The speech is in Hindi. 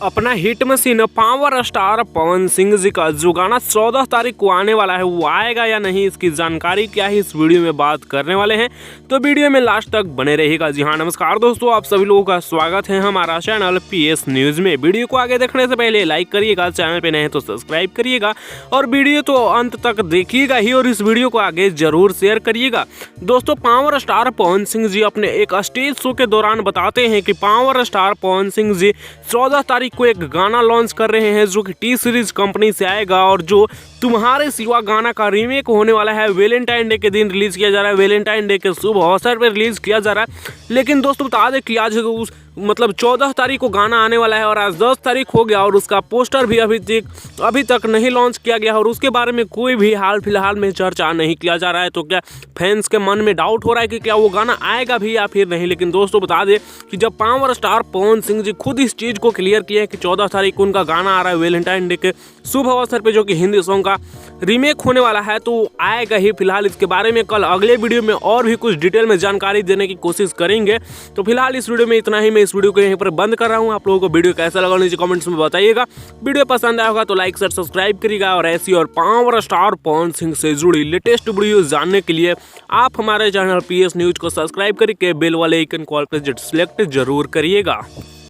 अपना hit machine power star Pawan Singh ji का जो गाना 14 तारीख को आने वाला है वो आएगा या नहीं, इसकी जानकारी क्या है इस वीडियो में बात करने वाले हैं। तो वीडियो में लास्ट तक बने रहिएगा। जी हाँ, नमस्कार दोस्तों, आप सभी लोगों का स्वागत है हमारा चैनल पीएस न्यूज में। वीडियो को आगे देखने से पहले लाइक करिएगा, चैनल पे नए हैं तो सब्सक्राइब करिएगा और वीडियो तो अंत तक देखिएगा ही और इस वीडियो को आगे जरूर शेयर करिएगा। दोस्तों, पावर स्टार पवन सिंह जी अपने एक स्टेज शो के दौरान बताते हैं कि पावर स्टार पवन सिंह जी 14 तारीख को एक गाना लॉन्च कर रहे हैं जो कि टी सीरीज कंपनी से आएगा और जो तुम्हारे सिवा गाना का रीमेक होने वाला है। वैलेंटाइन डे के दिन रिलीज किया जा रहा है, वैलेंटाइन डे के शुभ अवसर पर रिलीज किया जा रहा है। लेकिन दोस्तों बता दें कि आज उस 14 तारीख को गाना आने वाला है और आज 10 तारीख हो गया और उसका पोस्टर भी अभी तक नहीं लॉन्च किया गया और उसके बारे में कोई भी हाल फिलहाल में चर्चा नहीं किया जा रहा है। तो क्या फैंस के मन में डाउट हो रहा है कि क्या वो गाना आएगा भी या फिर नहीं। लेकिन दोस्तों बता दें कि जब पावर स्टार पवन सिंह जी खुद इस चीज़ को क्लियर किए हैं कि 14 तारीख को उनका गाना आ रहा है वैलेंटाइन डे के शुभ अवसर पर, जो कि हिंदी सॉन्ग का रीमेक होने वाला है, तो आएगा ही। फिलहाल इसके बारे में कल अगले वीडियो में और भी कुछ डिटेल में जानकारी देने की कोशिश करेंगे। तो फिलहाल इस वीडियो में इतना ही। मैं इस वीडियो को यहीं पर बंद कर रहा हूं। आप लोगों को वीडियो कैसा लगा नीचे कमेंट्स में बताइएगा। वीडियो पसंद आया होगा तो लाइक शेयर सब्सक्राइब करिएगा और ऐसी और पावर स्टार पवन सिंह से जुड़ी लेटेस्ट वीडियो जानने के लिए आप हमारे चैनल पीएस न्यूज को सब्सक्राइब करके बेल वाले आइकन को ऑल पे सेलेक्ट जरूर करिएगा।